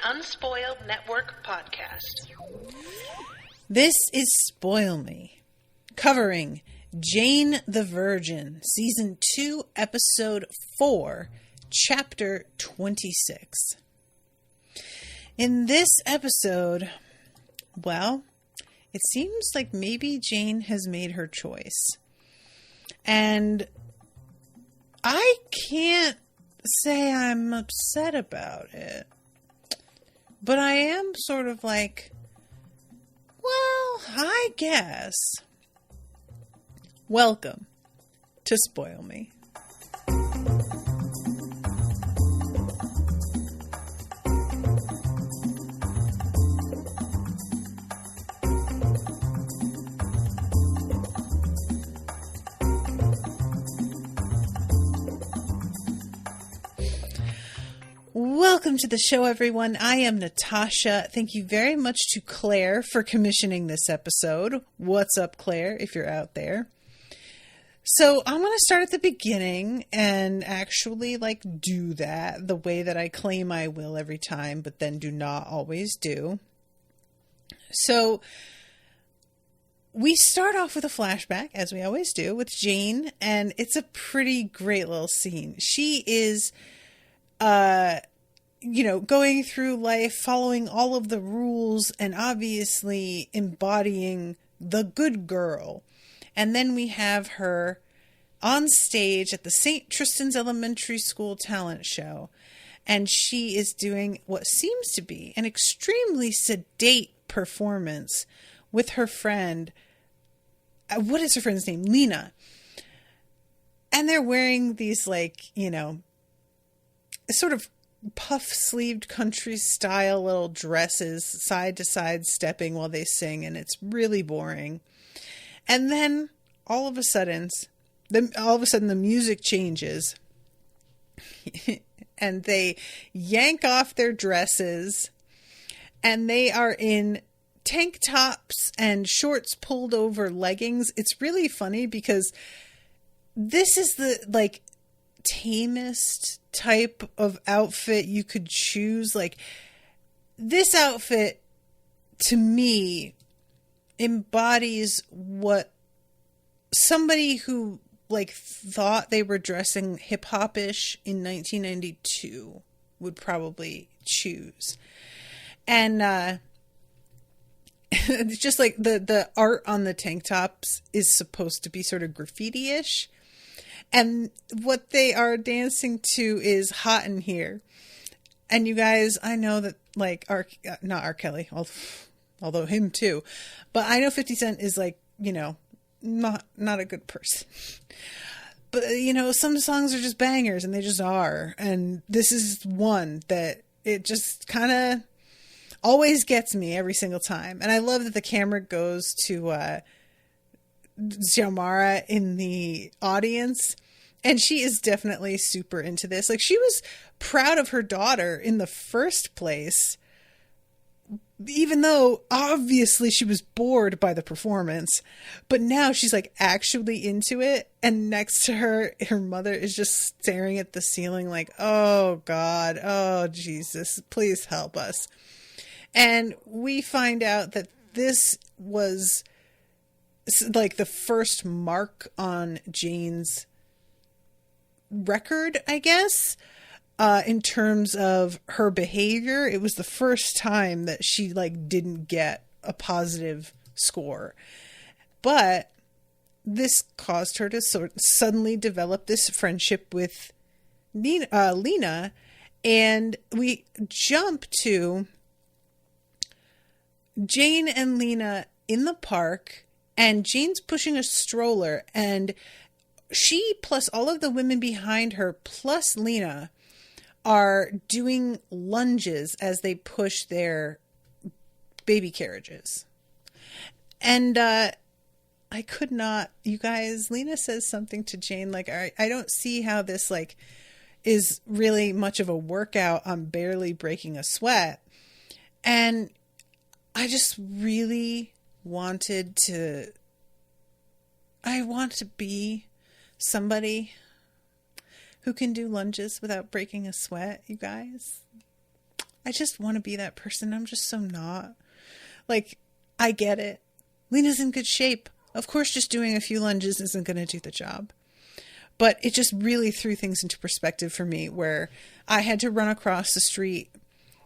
Unspoiled Network podcast. This is Spoil Me, covering Jane the Virgin, Season 2, Episode 4, Chapter 26. In this episode, well, it seems like maybe Jane has made her choice. And I can't say I'm upset about it. But I am sort of like, well, I guess. Welcome to Spoil Me. Welcome to the show, everyone. I am Natasha. Thank you very much to Claire for commissioning this episode. What's up, Claire, if you're out there? So I'm going to start at the beginning and actually do that the way that I claim I will every time, but then do not always do. So we start off with a flashback, as we always do, with Jane, and it's a pretty great little scene. She is going through life, following all of the rules and obviously embodying the good girl. And then we have her on stage at the St. Tristan's Elementary School talent show. And she is doing what seems to be an extremely sedate performance with her friend. What is her friend's name? Lena. And they're wearing these sort of puff-sleeved country style little dresses, side to side stepping while they sing, and it's really boring. And then all of a sudden the music changes and they yank off their dresses and they are in tank tops and shorts pulled over leggings. It's really funny because this is the tamest type of outfit you could choose. This outfit to me embodies what somebody who thought they were dressing hip-hop-ish in 1992 would probably choose. And it's just the art on the tank tops is supposed to be sort of graffiti-ish. And what they are dancing to is Hot in Here. And you guys, I know that not R. Kelly, although him too, but I know 50 Cent is not a good person. But some songs are just bangers and they just are. And this is one that it just kind of always gets me every single time. And I love that the camera goes to Xiomara in the audience, and she is definitely super into this. She was proud of her daughter in the first place, even though obviously she was bored by the performance, but now she's actually into it. And next to her, her mother is just staring at the ceiling oh God, oh Jesus, please help us. And we find out that this was the first mark on Jane's record, I guess, in terms of her behavior. It was the first time that she didn't get a positive score. But this caused her to suddenly develop this friendship with Lena, and we jump to Jane and Lena in the park, and Jane's pushing a stroller, and she plus all of the women behind her plus Lena are doing lunges as they push their baby carriages. And I could not, you guys, Lena says something to Jane I don't see how this is really much of a workout. I'm barely breaking a sweat. And I just really want to be somebody who can do lunges without breaking a sweat, you guys. I just want to be that person. I'm just so not. Like, I get it. Lena's in good shape. Of course, just doing a few lunges isn't going to do the job. But it just really threw things into perspective for me, where I had to run across the street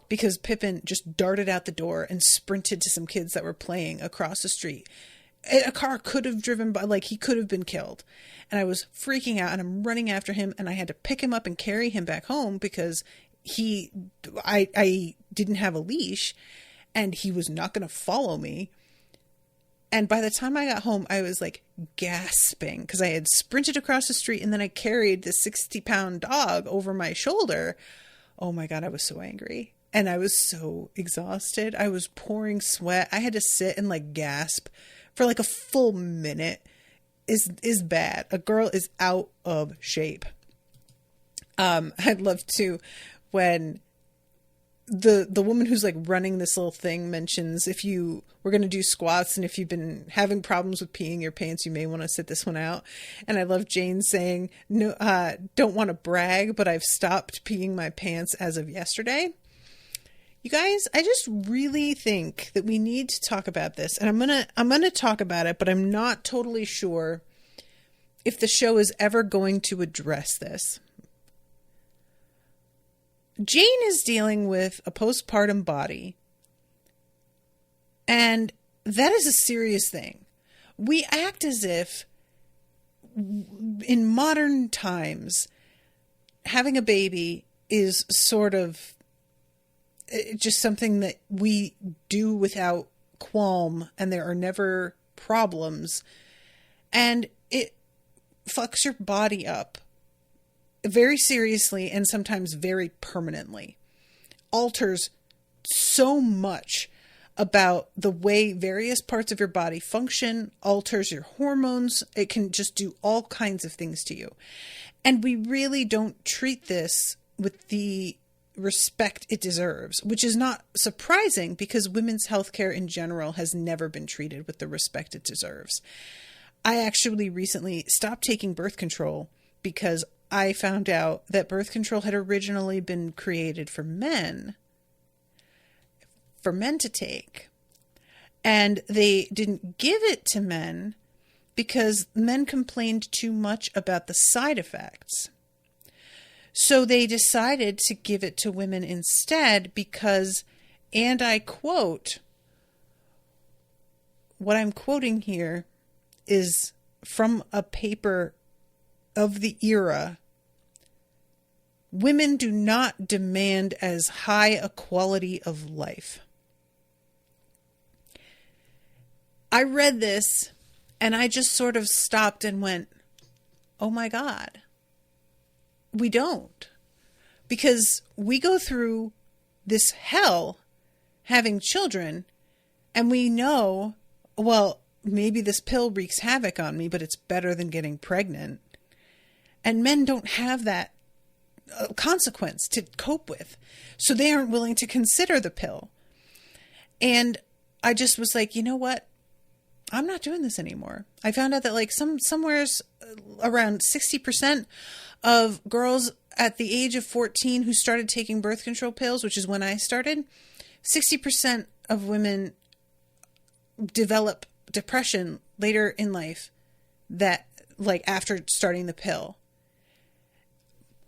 because Pippin just darted out the door and sprinted to some kids that were playing across the street. A car could have driven by, like, he could have been killed. And I was freaking out, and I'm running after him, and I had to pick him up and carry him back home because I didn't have a leash, and he was not going to follow me. And by the time I got home, I was like gasping because I had sprinted across the street, and then I carried this 60-pound dog over my shoulder. Oh my God, I was so angry. And I was so exhausted. I was pouring sweat. I had to sit and like gasp for like a full minute. Is bad. A girl is out of shape. I'd love to when the woman who's like running this little thing mentions, if you were going to do squats and if you've been having problems with peeing your pants, you may want to sit this one out. And I love Jane saying, no, don't want to brag, but I've stopped peeing my pants as of yesterday. You guys, I just really think that we need to talk about this, and I'm going to talk about it, but I'm not totally sure if the show is ever going to address this. Jane is dealing with a postpartum body, and that is a serious thing. We act as if in modern times having a baby is sort of just something that we do without qualm, and there are never problems, and it fucks your body up very seriously and sometimes very permanently. Alters so much about the way various parts of your body function, alters your hormones. It can just do all kinds of things to you. And we really don't treat this with the respect it deserves, which is not surprising because women's healthcare in general has never been treated with the respect it deserves. I actually recently stopped taking birth control because I found out that birth control had originally been created for men to take. And they didn't give it to men because men complained too much about the side effects. So they decided to give it to women instead because, and I quote, what I'm quoting here is from a paper of the era. Women do not demand as high a quality of life. I read this and I just sort of stopped and went, oh my God. We don't. Because we go through this hell having children, and we know, well, maybe this pill wreaks havoc on me, but it's better than getting pregnant. And men don't have that consequence to cope with. So they aren't willing to consider the pill. And I just was like, you know what? I'm not doing this anymore. I found out that like somewhere's around 60% of girls at the age of 14 who started taking birth control pills, which is when I started, 60% of women develop depression later in life that like after starting the pill.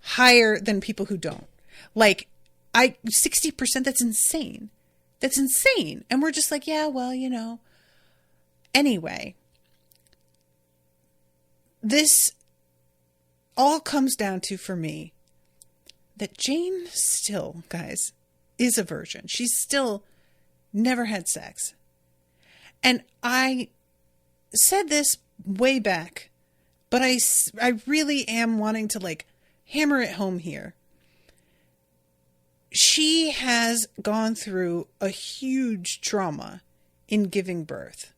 Higher than people who don't. Like 60%, that's insane. That's insane. And we're just like, yeah, well, you know. Anyway, this all comes down to, for me, that Jane still, guys, is a virgin. She's still never had sex. And I said this way back, but I really am wanting to like hammer it home here. She has gone through a huge trauma in giving birth.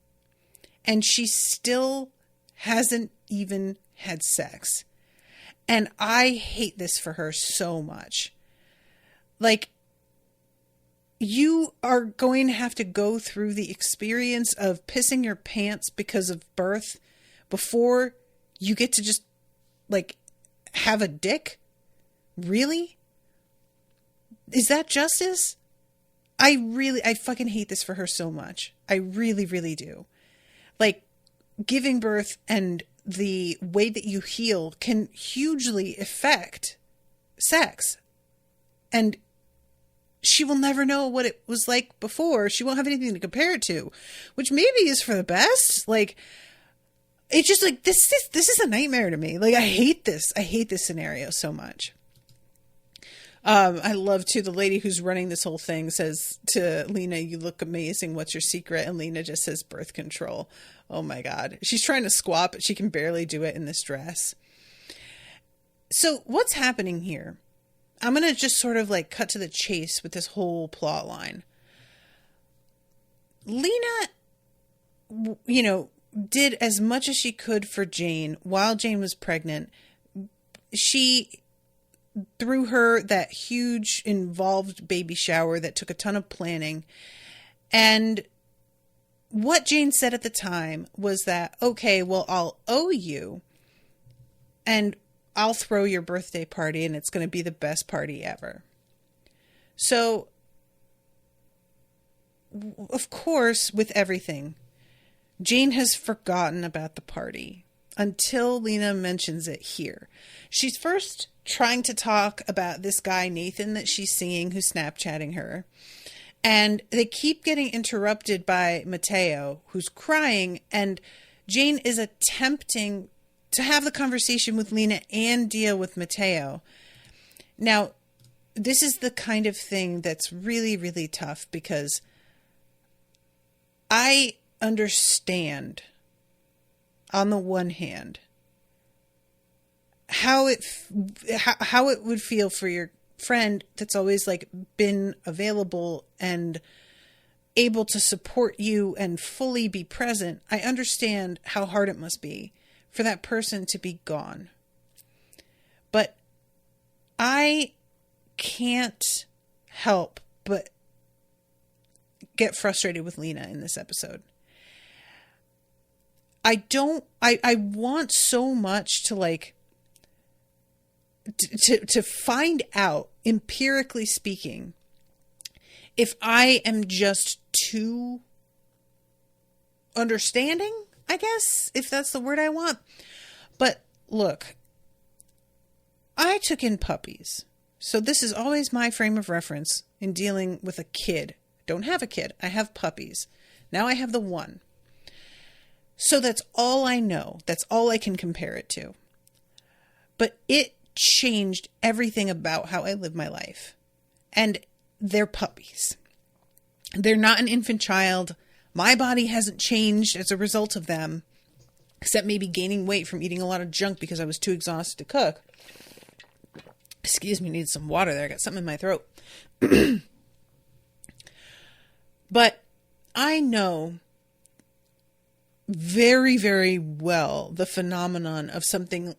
And she still hasn't even had sex. And I hate this for her so much. Like, you are going to have to go through the experience of pissing your pants because of birth before you get to just, like, have a dick? Really? Is that justice? I fucking hate this for her so much. I really, really do. Like, giving birth and the way that you heal can hugely affect sex. And she will never know what it was like before. She won't have anything to compare it to, which maybe is for the best. Like, it's just like, this is a nightmare to me. Like, I hate this. I hate this scenario so much. I love too, the lady who's running this whole thing says to Lena, "You look amazing. What's your secret?" And Lena just says, "Birth control." Oh my God. She's trying to squat, but she can barely do it in this dress. So what's happening here? I'm going to just sort of like cut to the chase with this whole plot line. Lena, did as much as she could for Jane while Jane was pregnant. She threw her that huge involved baby shower that took a ton of planning. And what Jane said at the time was that, okay, well, I'll owe you and I'll throw your birthday party and it's going to be the best party ever. So, of course, with everything, Jane has forgotten about the party until Lena mentions it here. She's first trying to talk about this guy, Nathan, that she's seeing who's Snapchatting her. And they keep getting interrupted by Mateo, who's crying. And Jane is attempting to have the conversation with Lena and deal with Mateo. Now, this is the kind of thing that's really, really tough because I understand, on the one hand, how it would feel for your friend that's always like been available and able to support you and fully be present. I understand how hard it must be for that person to be gone. But I can't help but get frustrated with Lena in this episode. I want so much to like to find out, empirically speaking, if I am just too understanding, I guess, if that's the word I want. But look, I took in puppies. So this is always my frame of reference in dealing with a kid. Don't have a kid. I have puppies. Now I have the one. So that's all I know. That's all I can compare it to. But it changed everything about how I live my life. And they're puppies. They're not an infant child. My body hasn't changed as a result of them, except maybe gaining weight from eating a lot of junk because I was too exhausted to cook. Excuse me, need some water there. I got something in my throat. But I know very, very well the phenomenon of something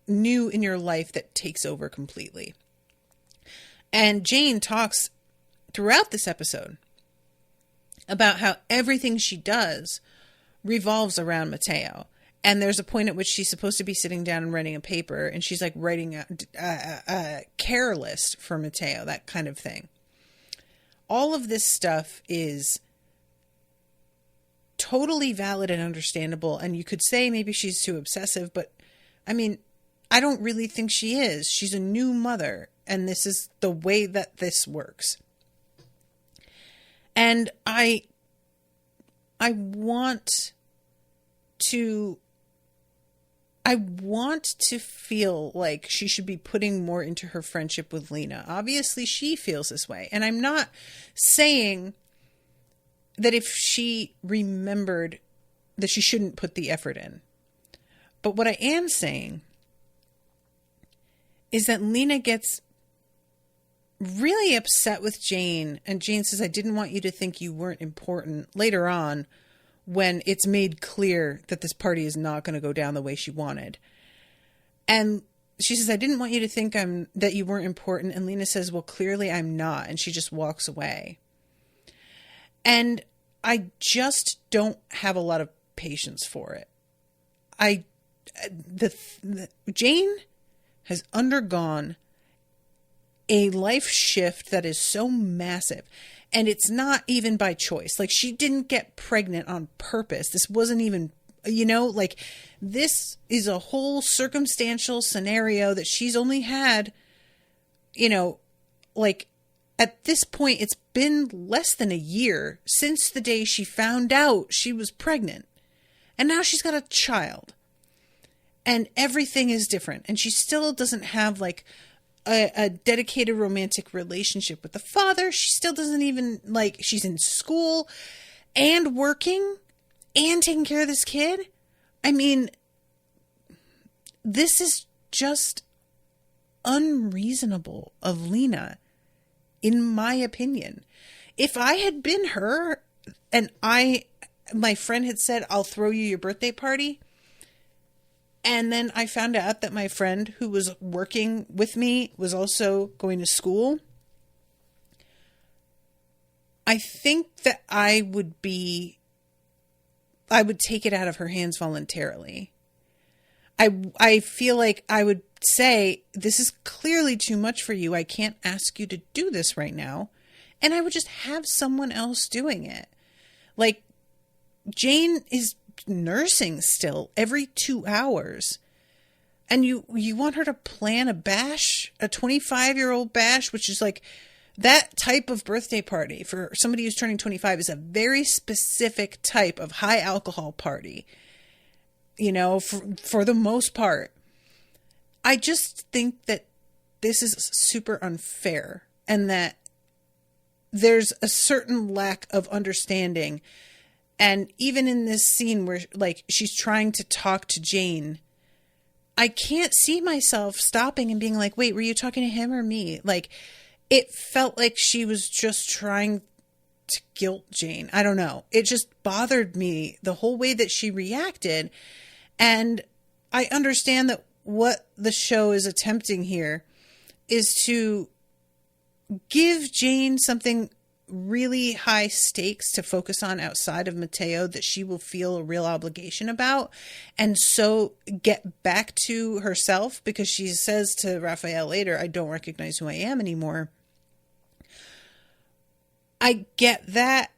new in your life that takes over completely. And Jane talks throughout this episode about how everything she does revolves around Mateo. And there's a point at which she's supposed to be sitting down and writing a paper, and she's like writing a care list for Mateo, that kind of thing. All of this stuff is totally valid and understandable. And you could say maybe she's too obsessive, but I mean, I don't really think she is. She's a new mother, and this is the way that this works. And I want to feel like she should be putting more into her friendship with Lena. Obviously, she feels this way. And I'm not saying that if she remembered that she shouldn't put the effort in. But what I am saying is that Lena gets really upset with Jane, and Jane says, "I didn't want you to think you weren't important," later on when it's made clear that this party is not going to go down the way she wanted. And she says, "I didn't want you to think that you weren't important." And Lena says, "Well, clearly I'm not." And she just walks away. And I just don't have a lot of patience for it. Jane has undergone a life shift that is so massive. And it's not even by choice. Like, she didn't get pregnant on purpose. This wasn't even, like, this is a whole circumstantial scenario that she's only had, like, at this point, it's been less than a year since the day she found out she was pregnant. And now she's got a child. And everything is different. And she still doesn't have, like, a dedicated romantic relationship with the father. She still doesn't even, like, she's in school and working and taking care of this kid. I mean, this is just unreasonable of Lena, in my opinion. If I had been her and my friend had said, I'll throw you your birthday party, and then I found out that my friend who was working with me was also going to school, I think that I would take it out of her hands voluntarily. I feel like I would say, this is clearly too much for you. I can't ask you to do this right now. And I would just have someone else doing it. Like, Jane is nursing still every 2 hours. And you want her to plan a bash, a 25-year-old bash, which is like that type of birthday party for somebody who's turning 25 is a very specific type of high alcohol party. For the most part. I just think that this is super unfair, and that there's a certain lack of understanding. And even in this scene where, like, she's trying to talk to Jane, I can't see myself stopping and being like, wait, were you talking to him or me? Like, it felt like she was just trying to guilt Jane. I don't know. It just bothered me, the whole way that she reacted. And I understand that what the show is attempting here is to give Jane something really high stakes to focus on outside of Mateo that she will feel a real obligation about, and so get back to herself, because she says to Rafael later, I don't recognize who I am anymore. I get that,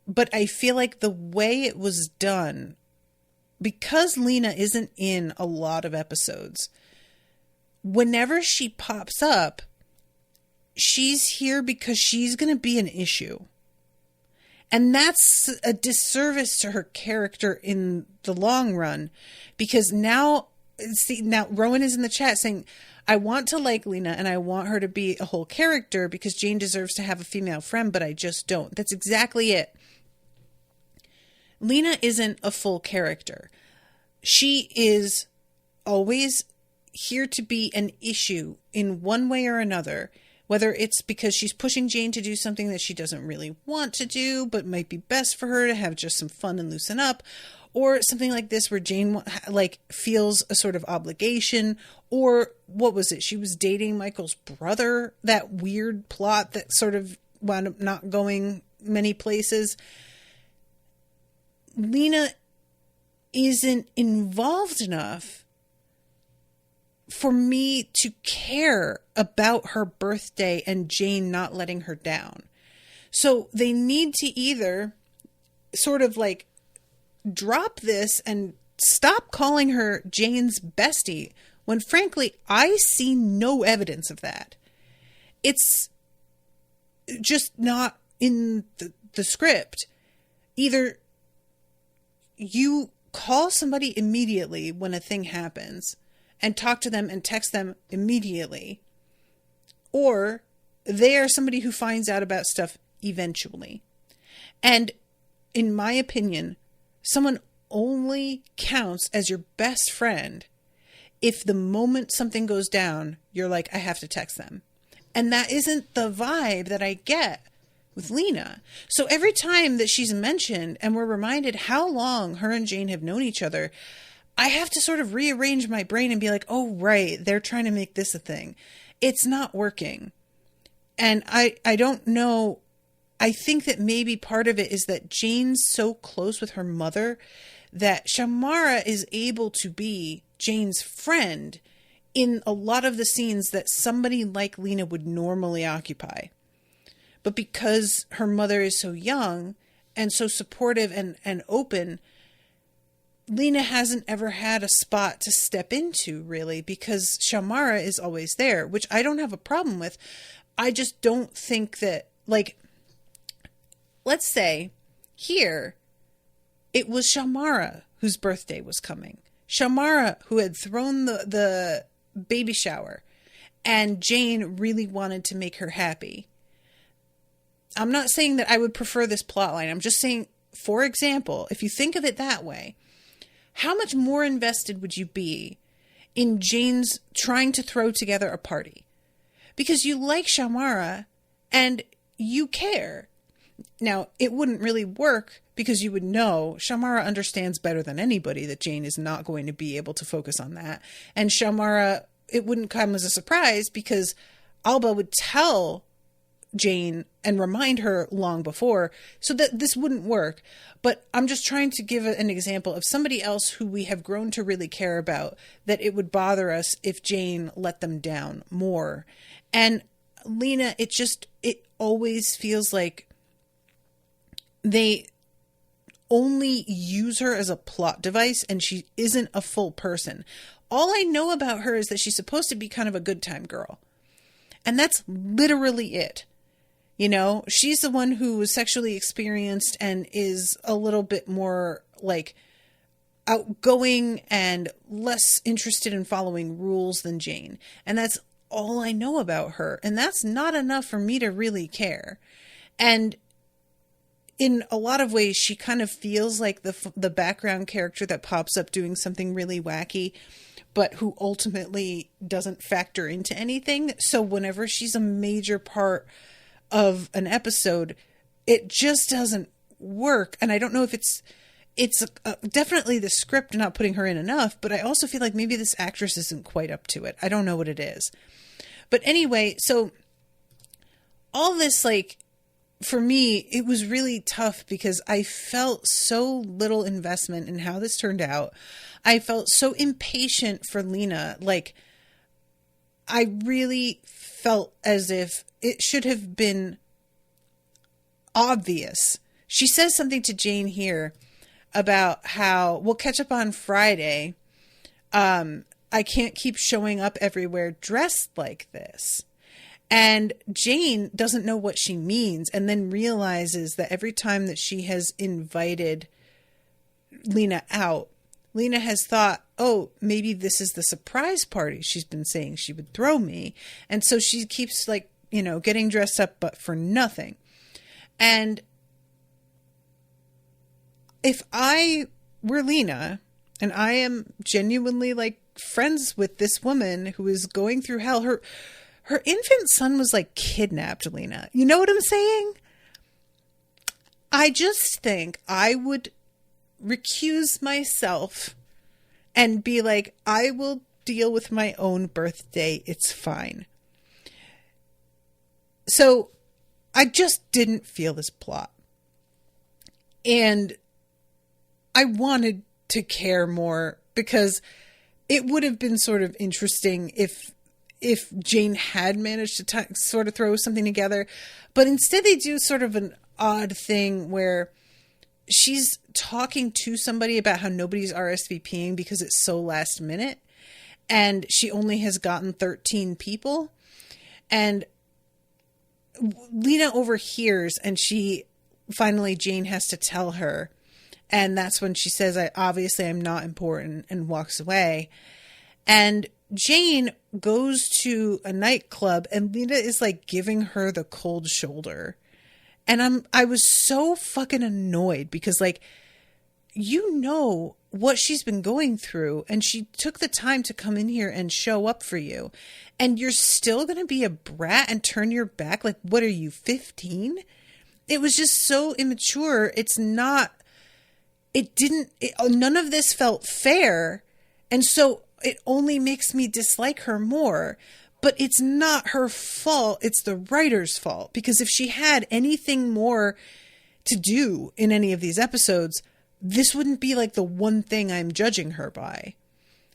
but I feel like the way it was done, because Lena isn't in a lot of episodes, whenever she pops up, she's here because she's going to be an issue. And that's a disservice to her character in the long run, because now Rowan is in the chat saying, I want to like Lena and I want her to be a whole character because Jane deserves to have a female friend, but I just don't. That's exactly it. Lena isn't a full character. She is always here to be an issue in one way or another, whether it's because she's pushing Jane to do something that she doesn't really want to do, but might be best for her to have just some fun and loosen up, or something like this where Jane feels a sort of obligation, or what was it? She was dating Michael's brother, that weird plot that sort of wound up not going many places. Lena isn't involved enough for me to care about her birthday and Jane not letting her down. So they need to either sort of like drop this and stop calling her Jane's bestie, when frankly, I see no evidence of that. It's just not in the script. Either you call somebody immediately when a thing happens and talk to them and text them immediately, or they are somebody who finds out about stuff eventually. And in my opinion, someone only counts as your best friend if the moment something goes down, you're like, I have to text them. And that isn't the vibe that I get with Lena. So every time that she's mentioned and we're reminded how long her and Jane have known each other, I have to sort of rearrange my brain and be like, oh, right, they're trying to make this a thing. It's not working. And I don't know. I think that maybe part of it is that Jane's so close with her mother that Shamara is able to be Jane's friend in a lot of the scenes that somebody like Lena would normally occupy. But because her mother is so young and so supportive and open, Lena hasn't ever had a spot to step into, really, because Shamara is always there, which I don't have a problem with. I just don't think that, like, let's say here, it was Shamara whose birthday was coming. Shamara who had thrown the baby shower, and Jane really wanted to make her happy. I'm not saying that I would prefer this plotline. I'm just saying, for example, if you think of it that way, how much more invested would you be in Jane's trying to throw together a party? Because you like Shamara and you care. Now, it wouldn't really work because you would know Shamara understands better than anybody that Jane is not going to be able to focus on that. And Shamara, it wouldn't come as a surprise because Alba would tell Jane and remind her long before, so that this wouldn't work. But I'm just trying to give an example of somebody else who we have grown to really care about, that it would bother us if Jane let them down more. And Lena, it always feels like they only use her as a plot device and she isn't a full person. All I know about her is that she's supposed to be kind of a good time girl. And that's literally it. You know, she's the one who was sexually experienced and is a little bit more like outgoing and less interested in following rules than Jane. And that's all I know about her. And that's not enough for me to really care. And in a lot of ways, she kind of feels like the background character that pops up doing something really wacky, but who ultimately doesn't factor into anything. So whenever she's a major part of an episode, it just doesn't work. And I don't know if it's definitely the script not putting her in enough, but I also feel like maybe this actress isn't quite up to it. I don't know what it is. But anyway, so all this, like, for me, it was really tough because I felt so little investment in how this turned out. I felt so impatient for Lena. Like, I really felt as if it should have been obvious. She says something to Jane here about how we'll catch up on Friday. I can't keep showing up everywhere dressed like this. And Jane doesn't know what she means, and then realizes that every time that she has invited Lena out, Lena has thought, oh, maybe this is the surprise party she's been saying she would throw me. And so she keeps, like, you know, getting dressed up, but for nothing. And if I were Lena, and I am genuinely, like, friends with this woman who is going through hell, her infant son was, like, kidnapped, Lena. You know what I'm saying? I just think I would recuse myself and be like, I will deal with my own birthday. It's fine. So I just didn't feel this plot. And I wanted to care more because it would have been sort of interesting if Jane had managed to sort of throw something together. But instead they do sort of an odd thing where she's talking to somebody about how nobody's RSVPing because it's so last minute. And she only has gotten 13 people. And Lena overhears, and Jane has to tell her. And that's when she says, I'm not important, and walks away. And Jane goes to a nightclub, and Lena is, like, giving her the cold shoulder. And I was so fucking annoyed because, like, you know what she's been going through, and she took the time to come in here and show up for you, and you're still going to be a brat and turn your back? Like, what are you, 15? It was just so immature. None of this felt fair, and so it only makes me dislike her more. But it's not her fault. It's the writer's fault. Because if she had anything more to do in any of these episodes, this wouldn't be like the one thing I'm judging her by.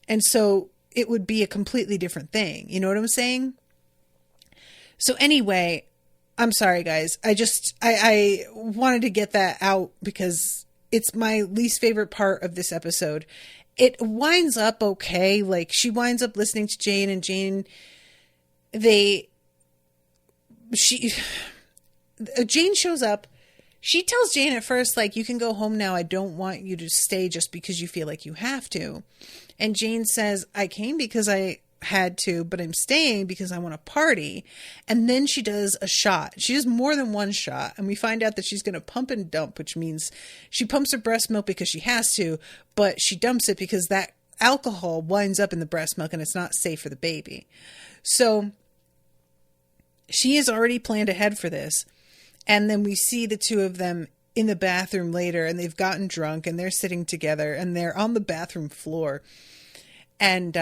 And so it would be a completely different thing. You know what I'm saying? So anyway, I'm sorry, guys. I wanted to get that out because it's my least favorite part of this episode. It winds up okay. Like, she winds up listening to Jane, and Jane shows up. She tells Jane at first, like, you can go home now. I don't want you to stay just because you feel like you have to. And Jane says, I came because I had to, but I'm staying because I want to party. And then she does a shot. She does more than one shot. And we find out that she's going to pump and dump, which means she pumps her breast milk because she has to, but she dumps it because that alcohol winds up in the breast milk and it's not safe for the baby. So she has already planned ahead for this. And then we see the two of them in the bathroom later, and they've gotten drunk and they're sitting together and they're on the bathroom floor. And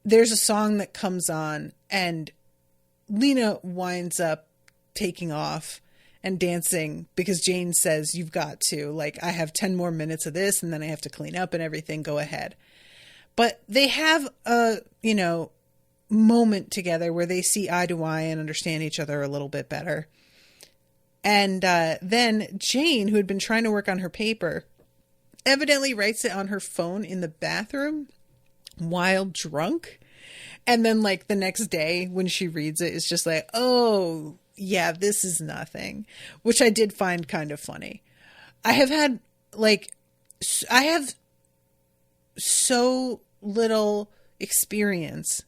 there's a song that comes on, and Lena winds up taking off and dancing because Jane says, you've got to, like, I have 10 more minutes of this and then I have to clean up and everything. Go ahead. But they have a, moment together where they see eye to eye and understand each other a little bit better. And then Jane, who had been trying to work on her paper, evidently writes it on her phone in the bathroom while drunk. And then, like, the next day when she reads it, it's just like, oh, yeah, this is nothing, which I did find kind of funny. I have so little experience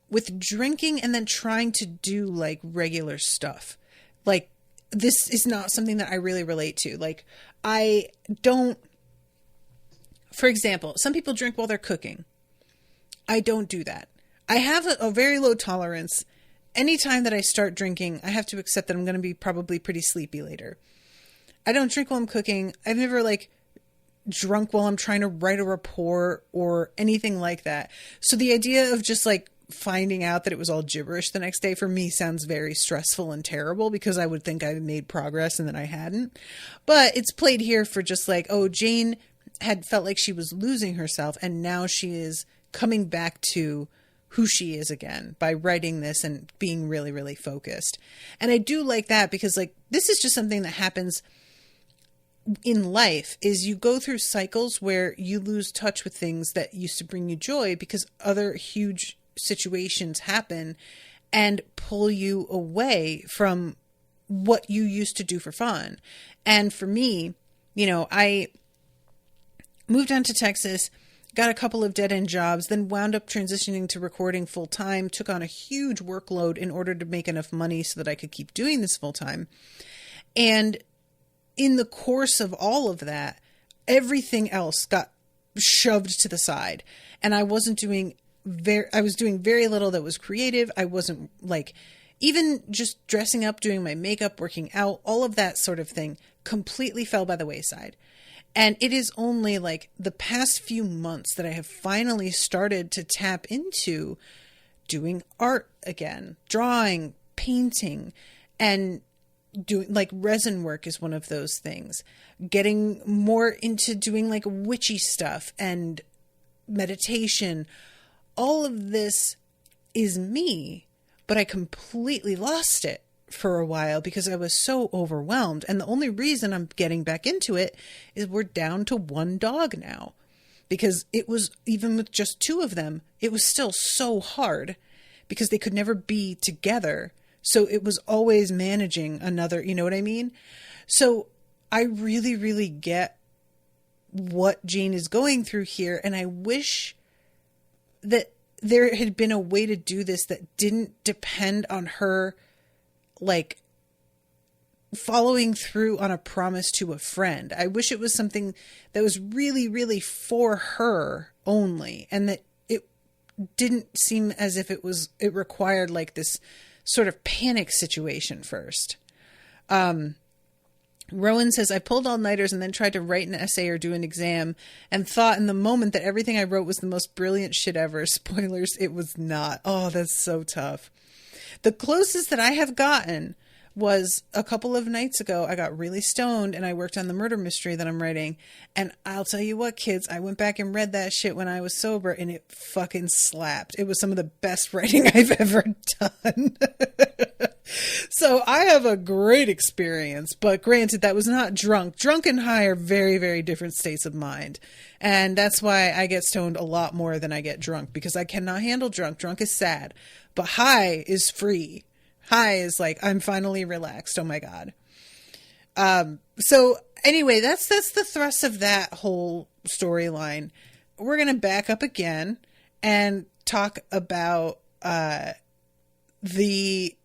with drinking and then trying to do, like, regular stuff. Like, this is not something that I really relate to. Like, I don't, for example, some people drink while they're cooking. I don't do that. I have a very low tolerance. Anytime that I start drinking, I have to accept that I'm going to be probably pretty sleepy later. I don't drink while I'm cooking. I've never, like, drunk while I'm trying to write a report or anything like that. So the idea of just, like, finding out that it was all gibberish the next day for me sounds very stressful and terrible because I would think I made progress and then I hadn't. But it's played here for just like, oh, Jane had felt like she was losing herself and now she is coming back to who she is again by writing this and being really, really focused. And I do like that because, like, this is just something that happens in life, is you go through cycles where you lose touch with things that used to bring you joy because other huge situations happen and pull you away from what you used to do for fun. And for me, I moved down to Texas, got a couple of dead-end jobs, then wound up transitioning to recording full-time, took on a huge workload in order to make enough money so that I could keep doing this full-time. And in the course of all of that, everything else got shoved to the side. And I was doing very little that was creative. I wasn't, like, even just dressing up, doing my makeup, working out, all of that sort of thing completely fell by the wayside. And it is only, like, the past few months that I have finally started to tap into doing art again, drawing, painting, and doing, like, resin work is one of those things. Getting more into doing, like, witchy stuff and meditation. All of this is me, but I completely lost it for a while because I was so overwhelmed. And the only reason I'm getting back into it is we're down to one dog now, because it was, even with just two of them, it was still so hard because they could never be together. So it was always managing another, you know what I mean? So I really, really get what Jane is going through here. And I wish that there had been a way to do this that didn't depend on her, like, following through on a promise to a friend. I wish it was something that was really, really for her only, and that it didn't seem as if it required, like, this sort of panic situation first. Rowan says, I pulled all-nighters and then tried to write an essay or do an exam and thought in the moment that everything I wrote was the most brilliant shit ever. Spoilers, it was not. Oh, that's so tough. The closest that I have gotten was a couple of nights ago, I got really stoned and I worked on the murder mystery that I'm writing. And I'll tell you what, kids, I went back and read that shit when I was sober and it fucking slapped. It was some of the best writing I've ever done. So I have a great experience, but granted, that was not drunk. Drunk and high are very, very different states of mind. And that's why I get stoned a lot more than I get drunk, because I cannot handle drunk. Drunk is sad, but high is free. High is like, I'm finally relaxed. Oh my God. So anyway, that's the thrust of that whole storyline. We're going to back up again and talk about, the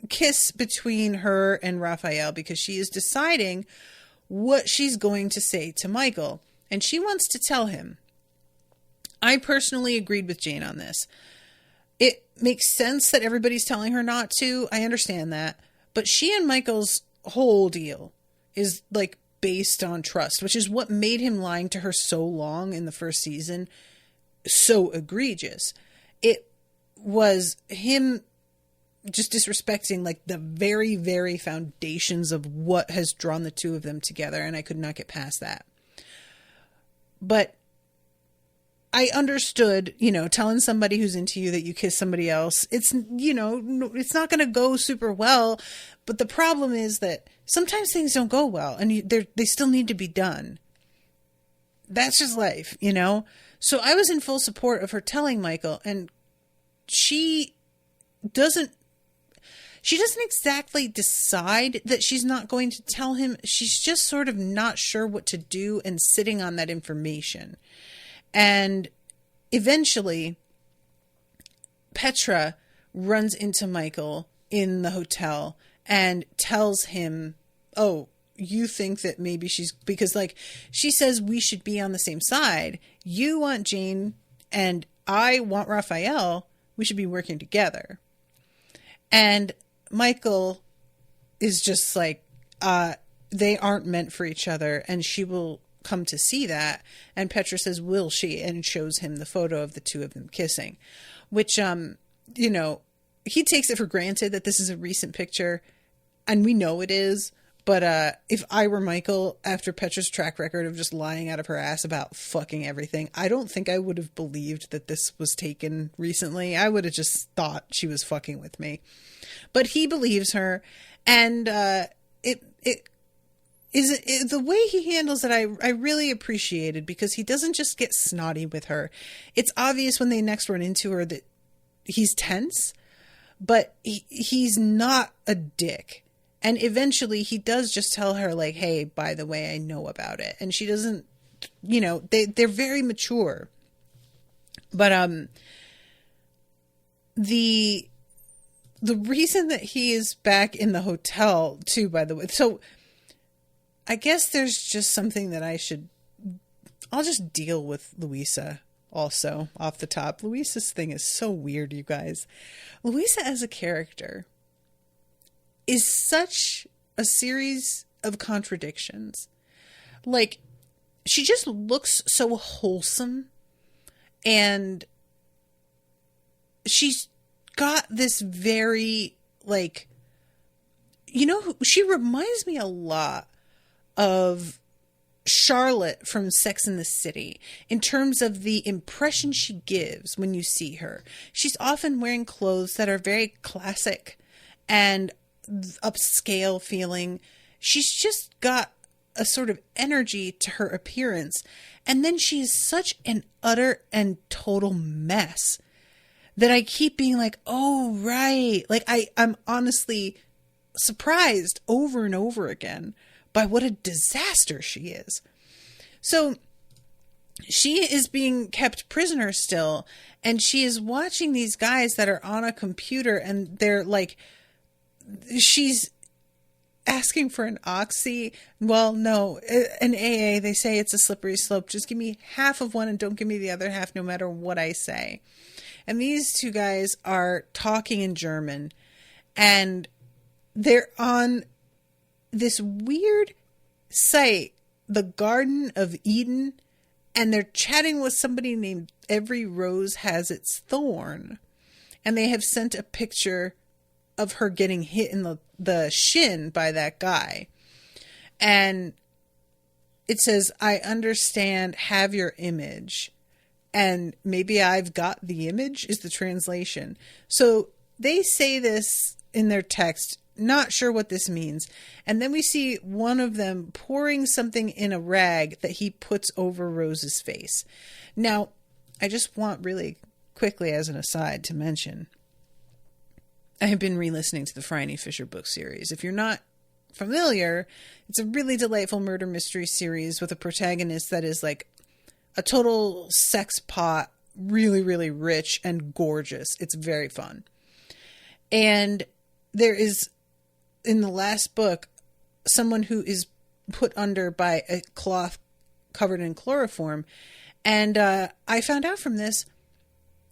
kiss between her and Rafael, because she is deciding what she's going to say to Michael, and she wants to tell him. I personally agreed with Jane on this. It makes sense that everybody's telling her not to. I understand that. But she and Michael's whole deal is like based on trust, which is what made him lying to her so long in the first season so egregious. It was him just disrespecting like the very, very foundations of what has drawn the two of them together. And I could not get past that. But I understood, telling somebody who's into you that you kiss somebody else. It's, it's not going to go super well. But the problem is that sometimes things don't go well and they still need to be done. That's just life, So I was in full support of her telling Michael, and she doesn't exactly decide that she's not going to tell him. She's just sort of not sure what to do and sitting on that information. And eventually, Petra runs into Michael in the hotel and tells him, oh, you think that maybe because like she says we should be on the same side. You want Jane and I want Rafael. We should be working together. And Michael is just like, they aren't meant for each other, and she will come to see that. And Petra says, will she? And shows him the photo of the two of them kissing, which, he takes it for granted that this is a recent picture, and we know it is. But if I were Michael, after Petra's track record of just lying out of her ass about fucking everything, I don't think I would have believed that this was taken recently. I would have just thought she was fucking with me. But he believes her, and it is the way he handles it. I really appreciated, because he doesn't just get snotty with her. It's obvious when they next run into her that he's tense, but he's not a dick. And eventually he does just tell her, like, hey, by the way, I know about it. And she doesn't, they're very mature. But the reason that he is back in the hotel too, by the way, so I guess there's just something that I'll just deal with Luisa also off the top. Luisa's thing is so weird, you guys. Luisa as a character is such a series of contradictions. Like, she just looks so wholesome, and she's got this very, like, she reminds me a lot of Charlotte from Sex and the City in terms of the impression she gives when you see her. She's often wearing clothes that are very classic and upscale feeling. She's just got a sort of energy to her appearance, and then she is such an utter and total mess that I keep being like, oh right, like I'm honestly surprised over and over again by what a disaster she is. So she is being kept prisoner still, and she is watching these guys that are on a computer, and they're like, she's asking for an oxy. Well, no, an AA, they say it's a slippery slope. Just give me half of one and don't give me the other half, no matter what I say. And these two guys are talking in German, and they're on this weird site, the Garden of Eden, and they're chatting with somebody named Every Rose Has Its Thorn. And they have sent a picture of her getting hit in the shin by that guy. And it says, I understand, have your image. And maybe I've got the image is the translation. So they say this in their text, not sure what this means. And then we see one of them pouring something in a rag that he puts over Rose's face. Now, I just want really quickly as an aside to mention, I have been re-listening to the Phryne Fisher book series. If you're not familiar, it's a really delightful murder mystery series with a protagonist that is like a total sex pot, really, really rich and gorgeous. It's very fun. And there is, in the last book, someone who is put under by a cloth covered in chloroform. And I found out from this,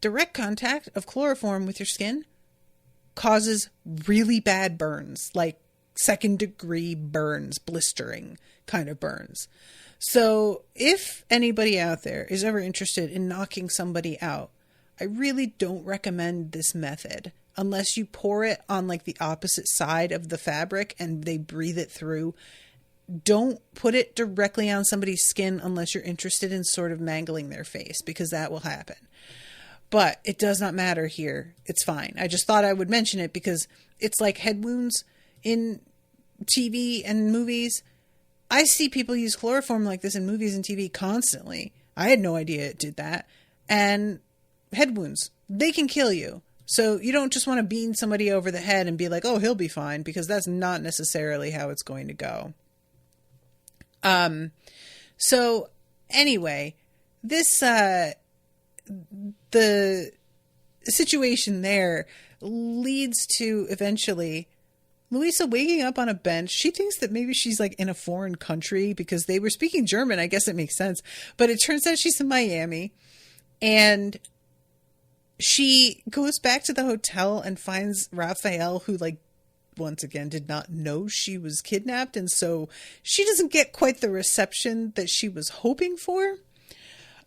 direct contact of chloroform with your skin causes really bad burns, like second-degree burns, blistering kind of burns. So if anybody out there is ever interested in knocking somebody out, I really don't recommend this method unless you pour it on like the opposite side of the fabric and they breathe it through. Don't put it directly on somebody's skin unless you're interested in sort of mangling their face, because that will happen. But it does not matter here. It's fine. I just thought I would mention it because it's like head wounds in TV and movies. I see people use chloroform like this in movies and TV constantly. I had no idea it did that. And head wounds, they can kill you. So you don't just want to bean somebody over the head and be like, oh, he'll be fine, because that's not necessarily how it's going to go. So anyway, this, the situation there leads to eventually Louisa waking up on a bench. She thinks that maybe she's like in a foreign country because they were speaking German. I guess it makes sense. But it turns out she's in Miami. And she goes back to the hotel and finds Rafael, who like, once again, did not know she was kidnapped. And so she doesn't get quite the reception that she was hoping for.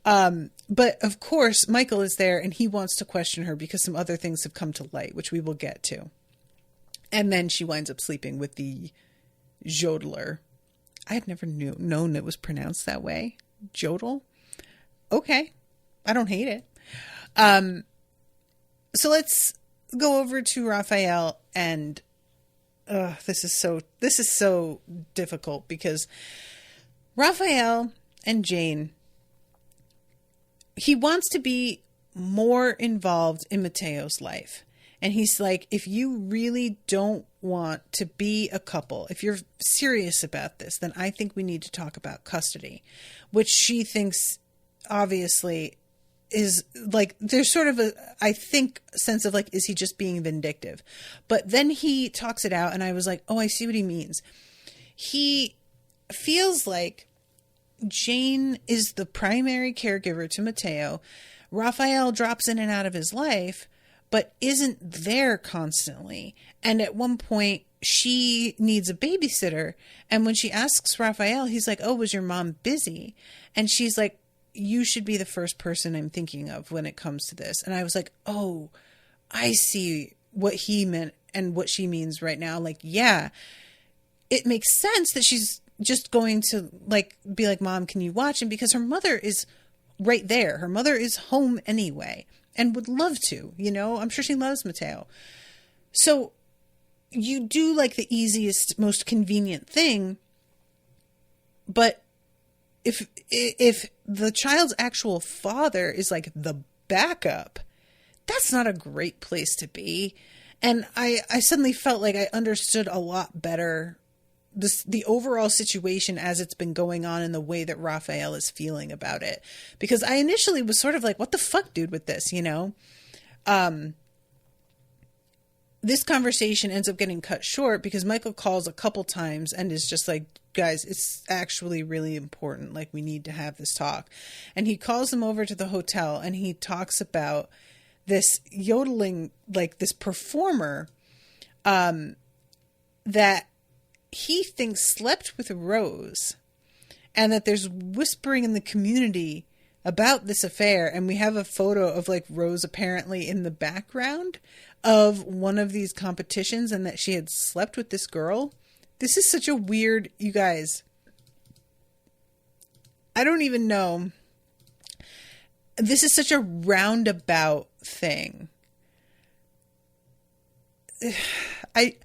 But of course, Michael is there and he wants to question her because some other things have come to light, which we will get to. And then she winds up sleeping with the jodler. I had never known it was pronounced that way. Jodel? Okay. I don't hate it. So let's go over to Rafael, and this is so difficult because Rafael and Jane, he wants to be more involved in Mateo's life. And he's like, if you really don't want to be a couple, if you're serious about this, then I think we need to talk about custody, which she thinks obviously is like, there's sort of a, I think, sense of like, is he just being vindictive? But then he talks it out and I was like, oh, I see what he means. He feels like Jane is the primary caregiver to Mateo. Rafael drops in and out of his life, but isn't there constantly. And at one point, she needs a babysitter. And when she asks Rafael, he's like, oh, was your mom busy? And she's like, you should be the first person I'm thinking of when it comes to this. And I was like, oh, I see what he meant and what she means right now. Like, yeah, it makes sense that she's just going to like be like, Mom, can you watch? And because her mother is right there. Her mother is home anyway and would love to, you know, I'm sure she loves Mateo. So you do like the easiest, most convenient thing. But if the child's actual father is like the backup, that's not a great place to be. And I suddenly felt like I understood a lot better the overall situation as it's been going on and the way that Rafael is feeling about it. Because I initially was sort of like, what the fuck, dude, with this, you know? This conversation ends up getting cut short because Michael calls a couple times and is just like, guys, it's actually really important. Like, we need to have this talk. And he calls them over to the hotel and he talks about this yodeling, like this performer, that he thinks slept with Rose, and that there's whispering in the community about this affair. And we have a photo of like Rose apparently in the background of one of these competitions, and that she had slept with this girl. This is such a weird, you guys, I don't even know. This is such a roundabout thing. I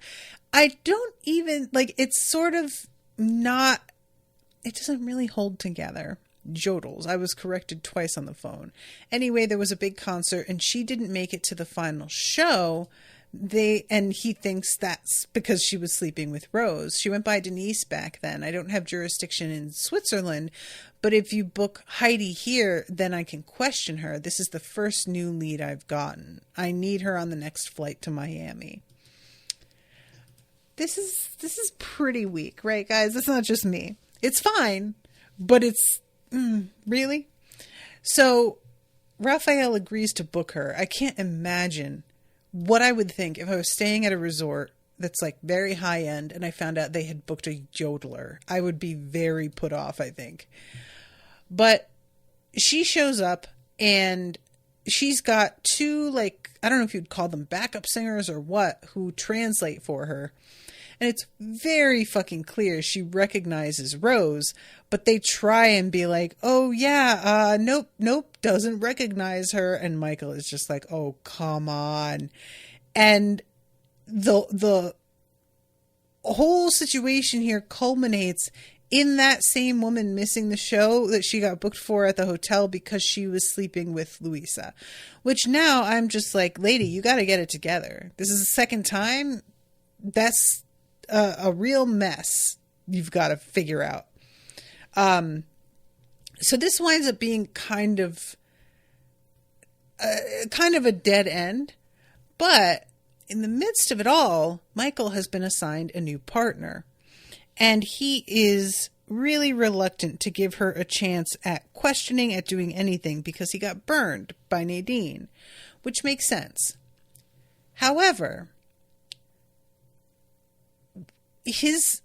don't even, like, it's sort of not, it doesn't really hold together. Jodels. I was corrected twice on the phone. Anyway, there was a big concert and she didn't make it to the final show. And he thinks that's because she was sleeping with Rose. She went by Denise back then. I don't have jurisdiction in Switzerland, but if you book Heidi here, then I can question her. This is the first new lead I've gotten. I need her on the next flight to Miami. This is pretty weak, right, guys? It's not just me. It's fine, but it's really? So Rafael agrees to book her. I can't imagine what I would think if I was staying at a resort that's like very high end and I found out they had booked a yodeler. I would be very put off, I think. But she shows up and she's got two, like, I don't know if you'd call them backup singers or what, who translate for her. And it's very fucking clear she recognizes Rose, but they try and be like, oh yeah, nope, doesn't recognize her. And Michael is just like, oh, come on. And the whole situation here culminates in that same woman missing the show that she got booked for at the hotel because she was sleeping with Luisa, which now I'm just like, lady, you got to get it together. This is the second time. That's a real mess you've got to figure out. So this winds up being kind of a dead end, but in the midst of it all, Michael has been assigned a new partner, and he is really reluctant to give her a chance at questioning, at doing anything, because he got burned by Nadine, which makes sense. However, his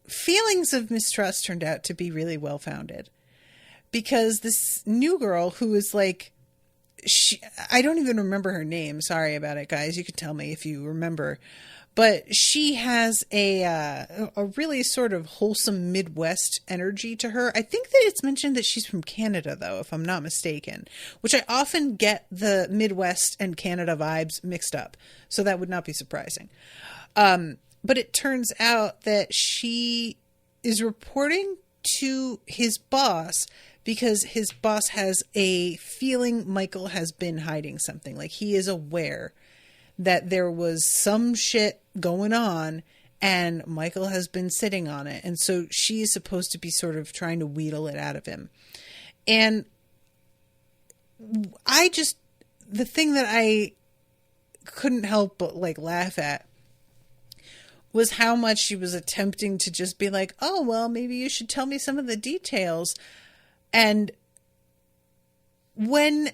feelings of mistrust turned out to be really well-founded, because this new girl who is like, I don't even remember her name. Sorry about it, guys. You can tell me if you remember. But she has a really sort of wholesome Midwest energy to her. I think that it's mentioned that she's from Canada, though, if I'm not mistaken, which I often get the Midwest and Canada vibes mixed up. So that would not be surprising. But it turns out that she is reporting to his boss because his boss has a feeling Michael has been hiding something. Like, he is aware that there was some shit going on and Michael has been sitting on it. And so she is supposed to be sort of trying to wheedle it out of him. And the thing that I couldn't help but like laugh at was how much she was attempting to just be like, oh, well, maybe you should tell me some of the details. And when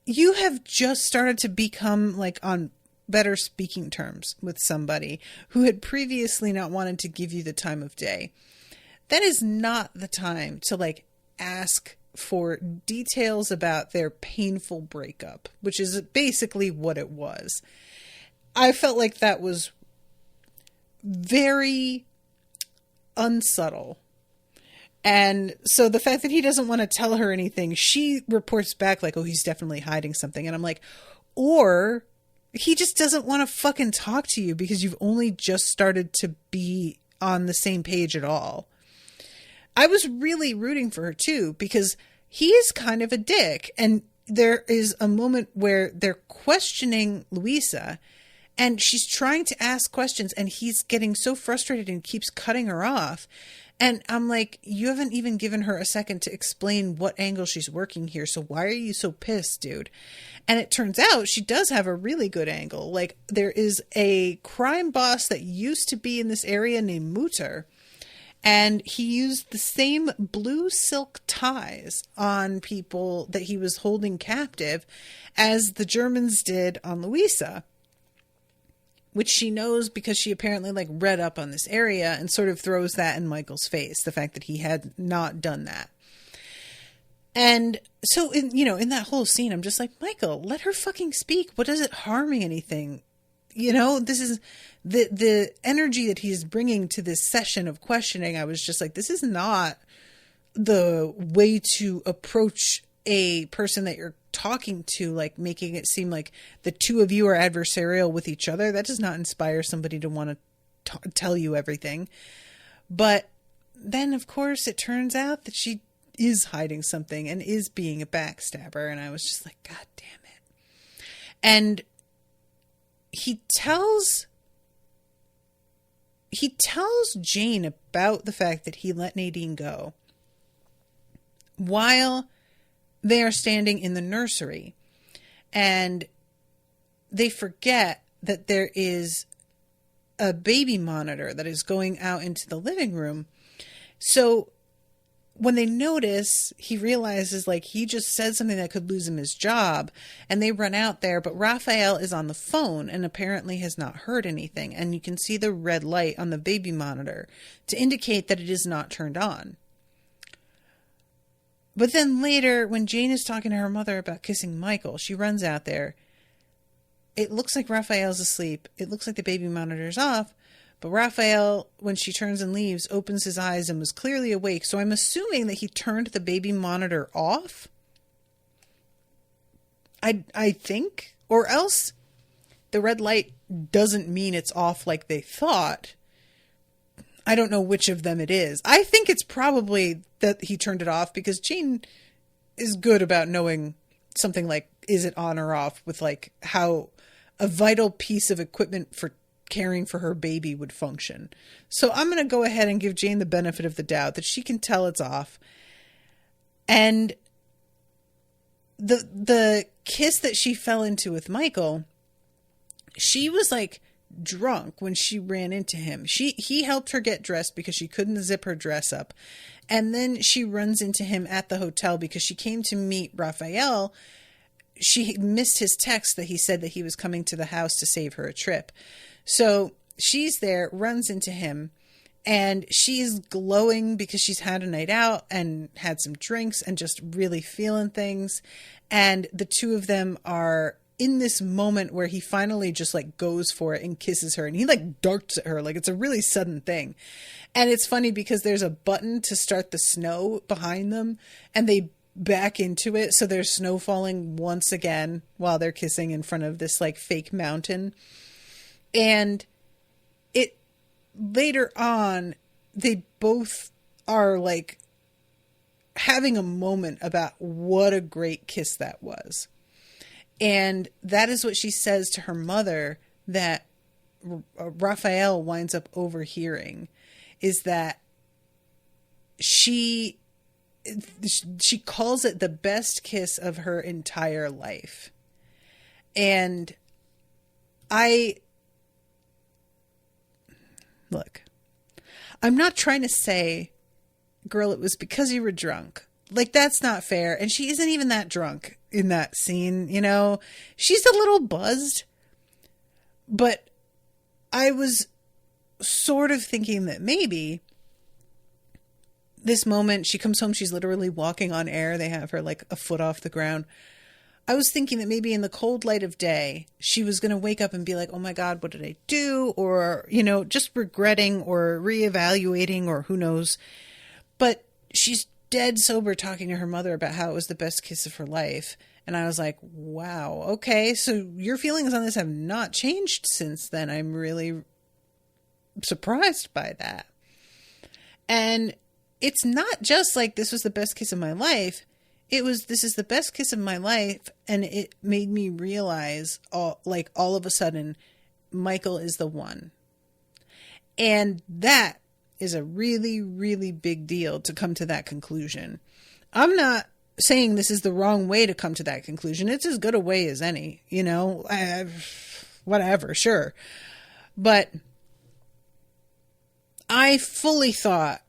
you have just started to become like on better speaking terms with somebody who had previously not wanted to give you the time of day, that is not the time to like ask for details about their painful breakup, which is basically what it was. I felt like that was very unsubtle. And so the fact that he doesn't want to tell her anything, she reports back like, oh, he's definitely hiding something. And I'm like, or he just doesn't want to fucking talk to you because you've only just started to be on the same page at all. I was really rooting for her too, because he is kind of a dick. And there is a moment where they're questioning Luisa and she's trying to ask questions and he's getting so frustrated and keeps cutting her off. And I'm like, you haven't even given her a second to explain what angle she's working here. So why are you so pissed, dude? And it turns out she does have a really good angle. Like, there is a crime boss that used to be in this area named Mutter. And he used the same blue silk ties on people that he was holding captive as the Germans did on Luisa, which she knows because she apparently like read up on this area, and sort of throws that in Michael's face, the fact that he had not done that. And so, in that whole scene, I'm just like, Michael, let her fucking speak. What is it harming anything? This is the energy that he's bringing to this session of questioning. I was just like, this is not the way to approach a person that you're talking to, like making it seem like the two of you are adversarial with each other. That does not inspire somebody to want to tell you everything. But then, of course, it turns out that she is hiding something and is being a backstabber. And I was just like, God damn it. And he tells Jane about the fact that he let Nadine go while they are standing in the nursery, and they forget that there is a baby monitor that is going out into the living room. So when they notice, he realizes like he just said something that could lose him his job, and they run out there, but Rafael is on the phone and apparently has not heard anything. And you can see the red light on the baby monitor to indicate that it is not turned on. But then later, when Jane is talking to her mother about kissing Michael, she runs out there. It looks like Raphael's asleep. It looks like the baby monitor's off. But Rafael, when she turns and leaves, opens his eyes and was clearly awake. So I'm assuming that he turned the baby monitor off. I think. Or else the red light doesn't mean it's off like they thought. I don't know which of them it is. I think it's probably that he turned it off, because Jane is good about knowing something like, is it on or off, with like how a vital piece of equipment for caring for her baby would function. So I'm going to go ahead and give Jane the benefit of the doubt that she can tell it's off. And the kiss that she fell into with Michael, she was like drunk when she ran into him. He helped her get dressed because she couldn't zip her dress up. And then she runs into him at the hotel because she came to meet Rafael. She missed his text that he said that he was coming to the house to save her a trip. So she's there, runs into him, and she's glowing because she's had a night out and had some drinks and just really feeling things. And the two of them are in this moment where he finally just like goes for it and kisses her, and he like darts at her. Like, it's a really sudden thing. And it's funny because there's a button to start the snow behind them, and they back into it. So there's snow falling once again while they're kissing in front of this like fake mountain. And it later on, they both are like having a moment about what a great kiss that was. And that is what she says to her mother that Rafael winds up overhearing, is that she calls it the best kiss of her entire life. And look, I'm not trying to say, girl, it was because you were drunk. Like, that's not fair. And she isn't even that drunk in that scene, you know? She's a little buzzed. But I was sort of thinking that maybe this moment, she comes home, she's literally walking on air. They have her like a foot off the ground. I was thinking that maybe in the cold light of day, she was going to wake up and be like, oh my God, what did I do? Or, you know, just regretting or reevaluating, or who knows. But she's dead sober talking to her mother about how it was the best kiss of her life. And I was like, wow, okay. So your feelings on this have not changed since then. I'm really surprised by that. And it's not just like, this was the best kiss of my life. It was, this is the best kiss of my life. And it made me realize all of a sudden, Michael is the one. And that is a really, really big deal to come to that conclusion. I'm not saying this is the wrong way to come to that conclusion. It's as good a way as any, you know, whatever, sure. But I fully thought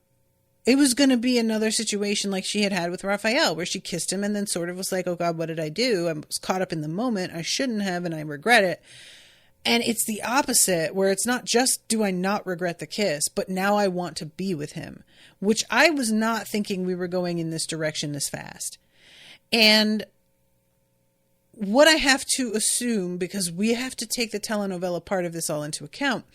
it was going to be another situation like she had with Rafael, where she kissed him and then sort of was like, oh God, what did I do? I was caught up in the moment. I shouldn't have, and I regret it. And it's the opposite, where it's not just, do I not regret the kiss, but now I want to be with him, which I was not thinking we were going in this direction this fast. And what I have to assume, because we have to take the telenovela part of this all into account,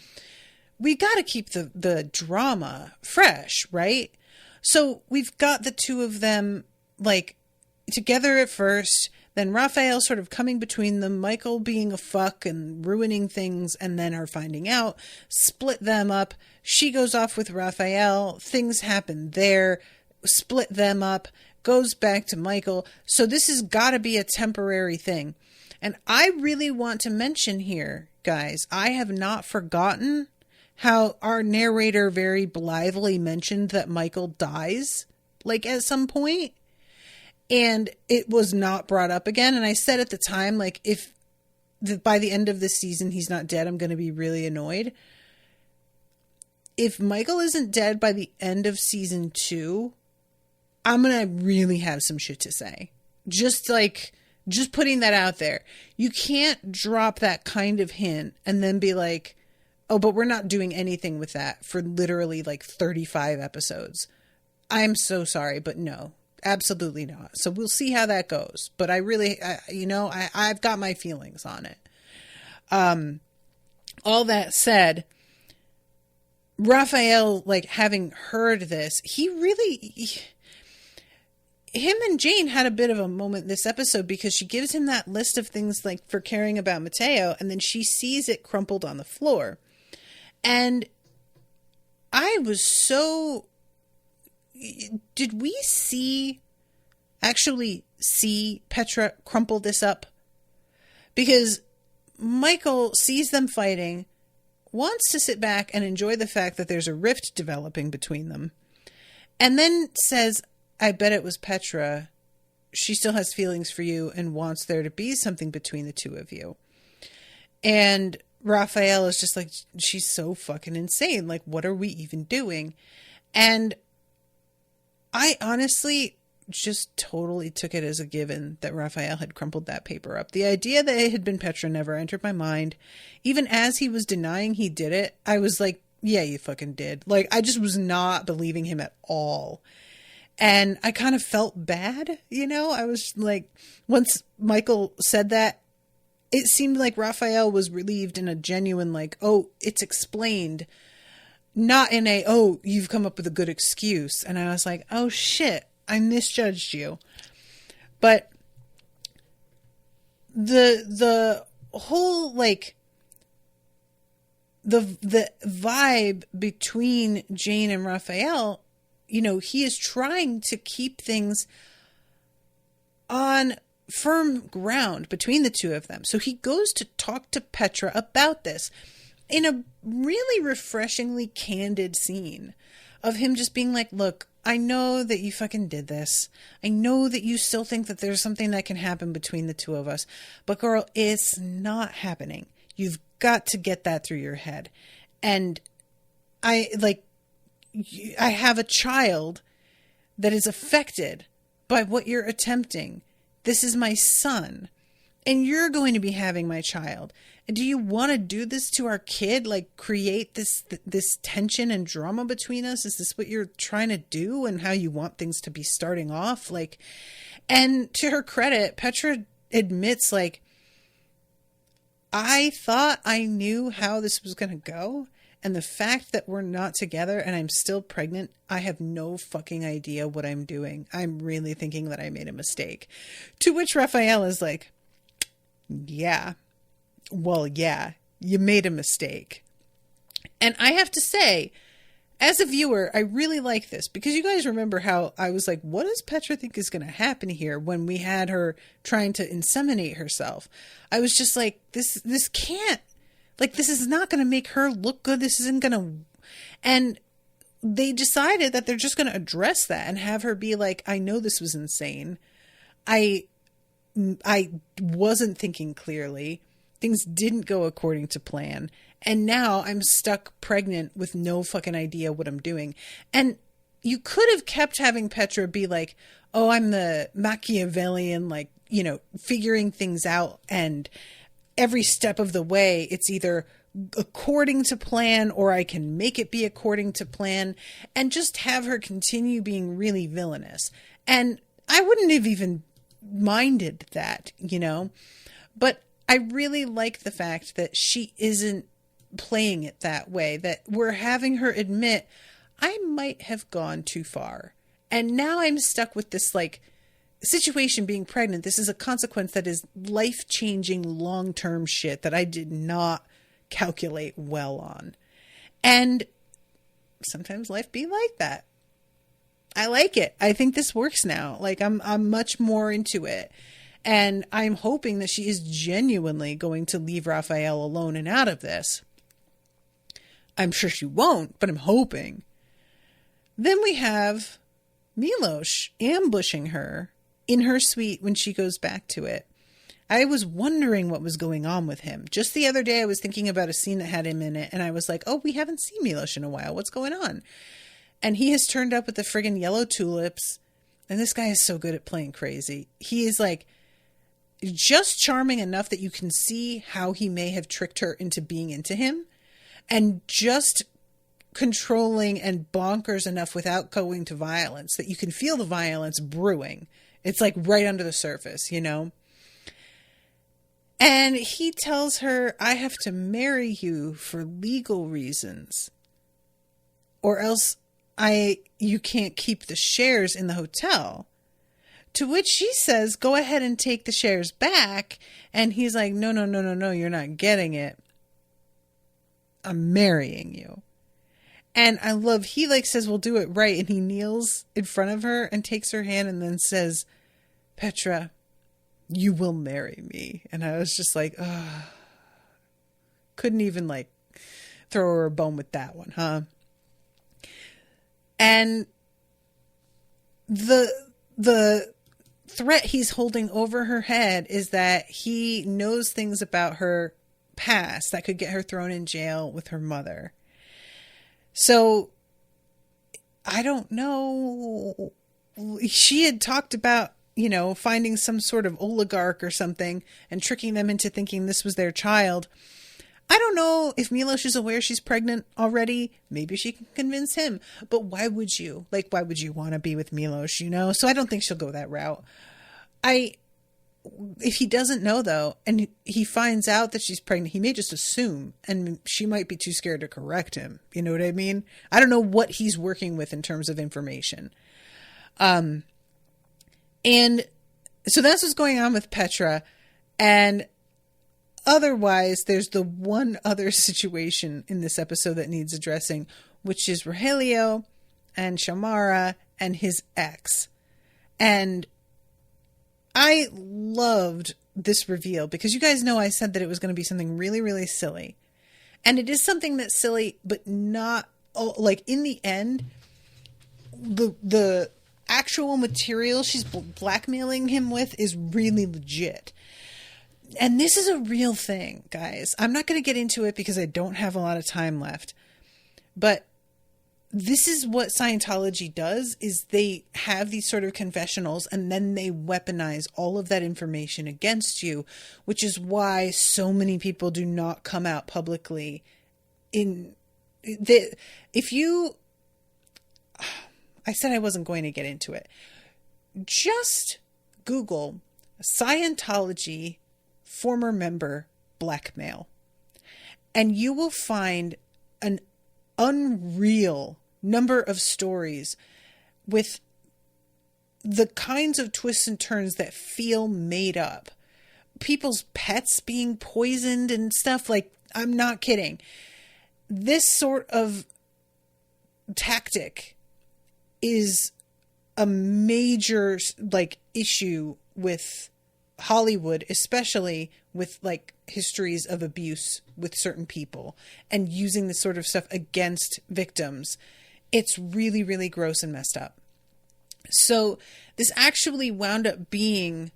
we got to keep the drama fresh, right? So we've got the two of them like together at first, then Rafael sort of coming between them, Michael being a fuck and ruining things, and then her finding out, split them up. She goes off with Rafael, things happen there, split them up, goes back to Michael. So this has got to be a temporary thing. And I really want to mention here, guys, I have not forgotten how our narrator very blithely mentioned that Michael dies, like at some point, and it was not brought up again. And I said at the time, like, if by the end of this season he's not dead, I'm going to be really annoyed. If Michael isn't dead by the end of season 2, I'm going to really have some shit to say. Just putting that out there. You can't drop that kind of hint and then be like, oh, but we're not doing anything with that for literally like 35 episodes. I'm so sorry, but no, absolutely not. So we'll see how that goes. But I've got my feelings on it. All that said, Rafael, like, having heard this, him and Jane had a bit of a moment this episode, because she gives him that list of things like for caring about Mateo, and then she sees it crumpled on the floor. And I was so... Did we actually see Petra crumple this up? Because Michael sees them fighting, wants to sit back and enjoy the fact that there's a rift developing between them, and then says, I bet it was Petra. She still has feelings for you and wants there to be something between the two of you. And Rafael is just like, she's so fucking insane. Like, what are we even doing? And I honestly just totally took it as a given that Rafael had crumpled that paper up. The idea that it had been Petra never entered my mind. Even as he was denying he did it, I was like, yeah, you fucking did. Like, I just was not believing him at all. And I kind of felt bad, I was like, once Michael said that, it seemed like Rafael was relieved in a genuine, like, oh, it's explained, not in a, oh, you've come up with a good excuse. And I was like, oh shit, I misjudged you. But the whole, like, the vibe between Jane and Rafael, he is trying to keep things on firm ground between the two of them. So he goes to talk to Petra about this in a really refreshingly candid scene of him just being like, look, I know that you fucking did this. I know that you still think that there's something that can happen between the two of us. But girl, it's not happening. You've got to get that through your head. And I have a child that is affected by what you're attempting. This is my son, and you're going to be having my child. And do you want to do this to our kid? Like, create this tension and drama between us? Is this what you're trying to do, and how you want things to be starting off? Like, and to her credit, Petra admits, like, I thought I knew how this was going to go. And the fact that we're not together and I'm still pregnant, I have no fucking idea what I'm doing. I'm really thinking that I made a mistake. To which Rafael is like, yeah, well, yeah, you made a mistake. And I have to say, as a viewer, I really like this, because you guys remember how I was like, what does Petra think is going to happen here when we had her trying to inseminate herself? I was just like, this can't. Like, this is not going to make her look good. This isn't going to... And they decided that they're just going to address that and have her be like, I know this was insane. I wasn't thinking clearly. Things didn't go according to plan. And now I'm stuck pregnant with no fucking idea what I'm doing. And you could have kept having Petra be like, oh, I'm the Machiavellian, like, figuring things out, and every step of the way, it's either according to plan or I can make it be according to plan, and just have her continue being really villainous. And I wouldn't have even minded that, you know, but I really like the fact that she isn't playing it that way, that we're having her admit, I might have gone too far. And now I'm stuck with this like situation being pregnant. This is a consequence that is life-changing long-term shit that I did not calculate well on. And sometimes life be like that. I like it. I think this works now. Like I'm much more into it. And I'm hoping that she is genuinely going to leave Rafael alone and out of this. I'm sure she won't, but I'm hoping. Then we have Milos ambushing her in her suite when she goes back to it. I was wondering what was going on with him. Just the other day, I was thinking about a scene that had him in it, and I was like, oh, we haven't seen Milos in a while. What's going on? And he has turned up with the friggin' yellow tulips, and this guy is so good at playing crazy. He is like just charming enough that you can see how he may have tricked her into being into him, and just controlling and bonkers enough without going to violence that you can feel the violence brewing. It's like right under the surface, you know? And he tells her, I have to marry you for legal reasons, or else you can't keep the shares in the hotel. To which she says, go ahead and take the shares back. And he's like, no, you're not getting it. I'm marrying you. And I love, he like says, we'll do it right. And he kneels in front of her and takes her hand and then says, Petra, you will marry me. And I was just like, couldn't even like throw her a bone with that one, huh? And the threat he's holding over her head is that he knows things about her past that could get her thrown in jail with her mother. So I don't know. She had talked about, you know, finding some sort of oligarch or something and tricking them into thinking this was their child. I don't know if Milos is aware she's pregnant already. Maybe she can convince him. But why would you? Like, why would you want to be with Milos, you know? So I don't think she'll go that route. If he doesn't know, though, and he finds out that she's pregnant, he may just assume, and she might be too scared to correct him. You know what I mean? I don't know what he's working with in terms of information. And so that's what's going on with Petra. And otherwise, there's the one other situation in this episode that needs addressing, which is Rogelio and Shamara and his ex. And I loved this reveal because you guys know I said that it was going to be something really, really silly. And it is something that's silly, but not like in the end, the actual material she's blackmailing him with is really legit. And this is a real thing, guys. I'm not going to get into it because I don't have a lot of time left. But this is what Scientology does, is they have these sort of confessionals and then they weaponize all of that information against you, which is why so many people do not come out publicly. I said I wasn't going to get into it. Just Google Scientology former member blackmail, and you will find an unreal number of stories with the kinds of twists and turns that feel made up. People's pets being poisoned and stuff. Like, I'm not kidding. This sort of tactic is a major like issue with Hollywood, especially with like histories of abuse with certain people and using this sort of stuff against victims. It's really, really gross and messed up. So this actually wound up being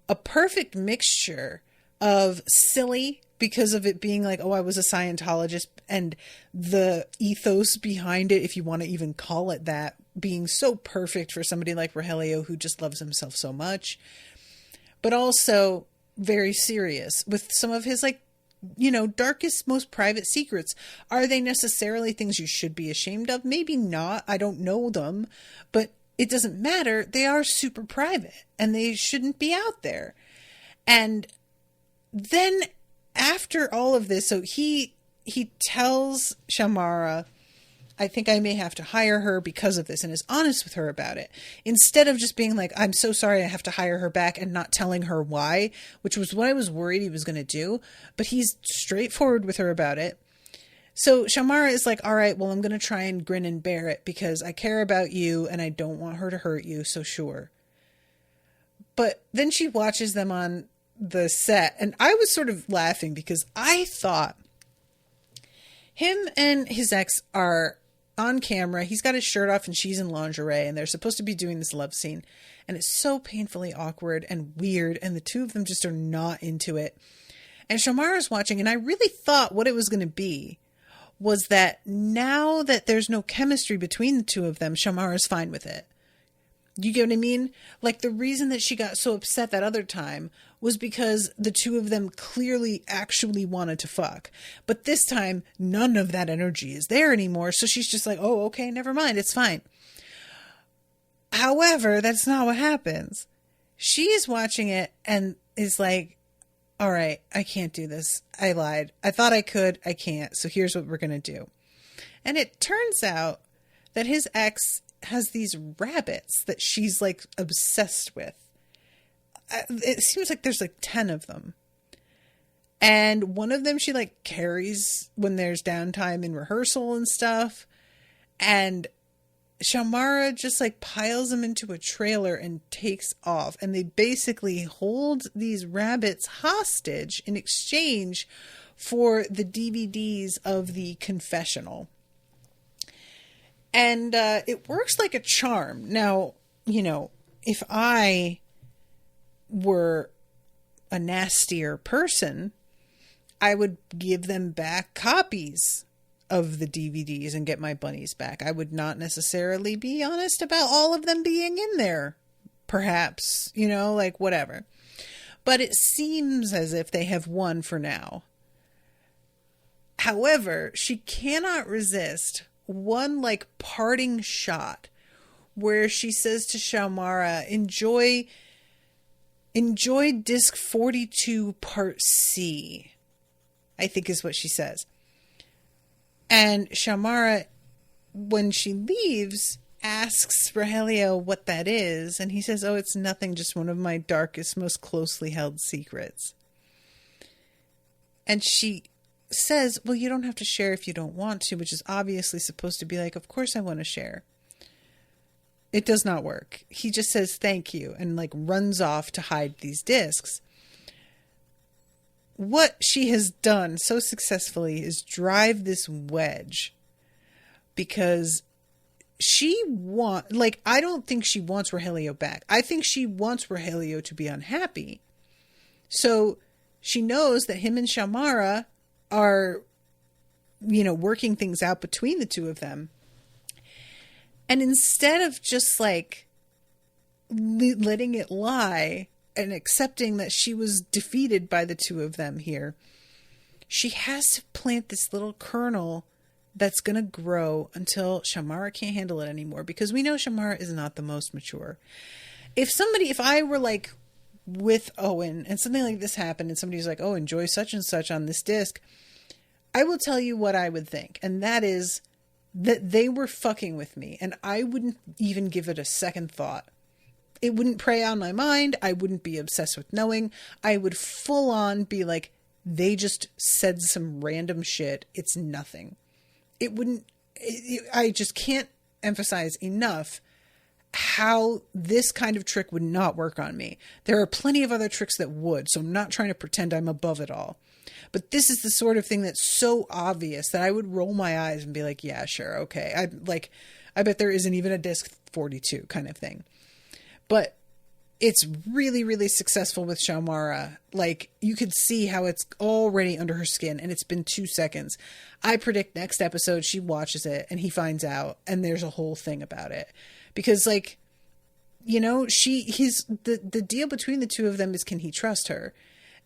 a perfect mixture of silly, because of it being like, oh, I was a Scientologist, and the ethos behind it, if you want to even call it that, being so perfect for somebody like Rogelio, who just loves himself so much, but also very serious with some of his, like, you know, darkest, most private secrets. Are they necessarily things you should be ashamed of? Maybe not. I don't know them, but it doesn't matter. They are super private and they shouldn't be out there. And then after all of this, so he tells Shamara, I think I may have to hire her because of this, and is honest with her about it. Instead of just being like, I'm so sorry, I have to hire her back, and not telling her why, which was what I was worried he was going to do. But he's straightforward with her about it. So Shamara is like, all right, well, I'm going to try and grin and bear it because I care about you and I don't want her to hurt you. So sure. But then she watches them on the set, and I was sort of laughing because I thought him and his ex are on camera. He's got his shirt off and she's in lingerie, and they're supposed to be doing this love scene, and it's so painfully awkward and weird, and the two of them just are not into it. And Shamara's watching, and I really thought what it was going to be was that now that there's no chemistry between the two of them, Shamara's fine with it. You get what I mean? Like, the reason that she got so upset that other time was because the two of them clearly actually wanted to fuck. But this time, none of that energy is there anymore. So she's just like, oh, okay, never mind. It's fine. However, that's not what happens. She is watching it and is like, all right, I can't do this. I lied. I thought I could. I can't. So here's what we're going to do. And it turns out that his ex has these rabbits that she's like obsessed with. It seems like there's like 10 of them. And one of them she like carries when there's downtime in rehearsal and stuff. And Shamara just like piles them into a trailer and takes off. And they basically hold these rabbits hostage in exchange for the DVDs of the confessional. And it works like a charm. Now, you know, if I were a nastier person, I would give them back copies of the DVDs and get my bunnies back. I would not necessarily be honest about all of them being in there. Perhaps, you know, like whatever. But it seems as if they have won for now. However, she cannot resist one like parting shot where she says to Shamara, enjoy disc 42 part C, I think is what she says. And Shamara, when she leaves, asks Rogelio what that is. And he says, oh, it's nothing, just one of my darkest, most closely held secrets. And she says, well, you don't have to share if you don't want to, which is obviously supposed to be like, of course I want to share. It does not work. He just says thank you and like runs off to hide these discs. What she has done so successfully is drive this wedge, because I don't think she wants Rogelio back. I think she wants Rogelio to be unhappy. So she knows that him and Shamara are, you know, working things out between the two of them. And instead of just like letting it lie and accepting that she was defeated by the two of them here, she has to plant this little kernel that's going to grow until Shamara can't handle it anymore, because we know Shamara is not the most mature. If I were like with Owen and something like this happened and somebody's like, oh, enjoy such and such on this disc, I will tell you what I would think. And that is that they were fucking with me, and I wouldn't even give it a second thought. It wouldn't prey on my mind. I wouldn't be obsessed with knowing. I would full on be like, they just said some random shit. It's nothing. I just can't emphasize enough how this kind of trick would not work on me. There are plenty of other tricks that would, so I'm not trying to pretend I'm above it all. But this is the sort of thing that's so obvious that I would roll my eyes and be like, yeah, sure, okay. I bet there isn't even a disc 42 kind of thing. But it's really, really successful with Shamara. Like, you could see how it's already under her skin, and it's been 2 seconds. I predict next episode she watches it and he finds out, and there's a whole thing about it. Because, like, you know, the deal between the two of them is, can he trust her?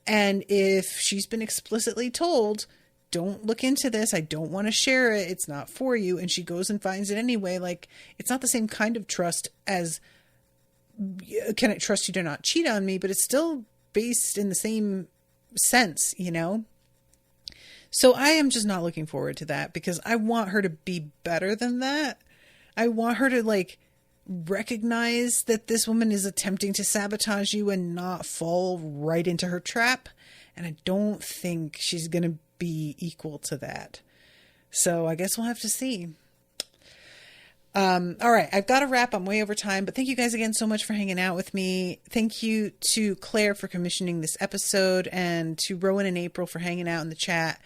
And if she's been explicitly told, don't look into this. I don't want to share it. It's not for you. And she goes and finds it anyway. Like, it's not the same kind of trust as, can I trust you to not cheat on me? But it's still based in the same sense, you know? So I am just not looking forward to that, because I want her to be better than that. I want her to, like, recognize that this woman is attempting to sabotage you and not fall right into her trap. And I don't think she's going to be equal to that. So I guess we'll have to see. All right, I've got to wrap. I'm way over time, but thank you guys again so much for hanging out with me. Thank you to Claire for commissioning this episode, and to Rowan and April for hanging out in the chat.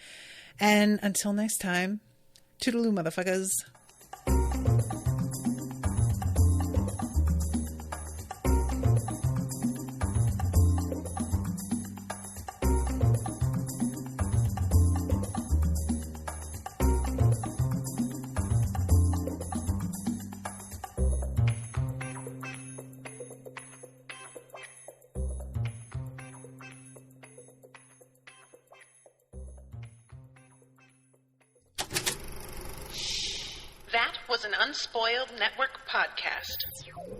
And until next time, toodaloo, motherfuckers. That was an Unspoiled Network podcast.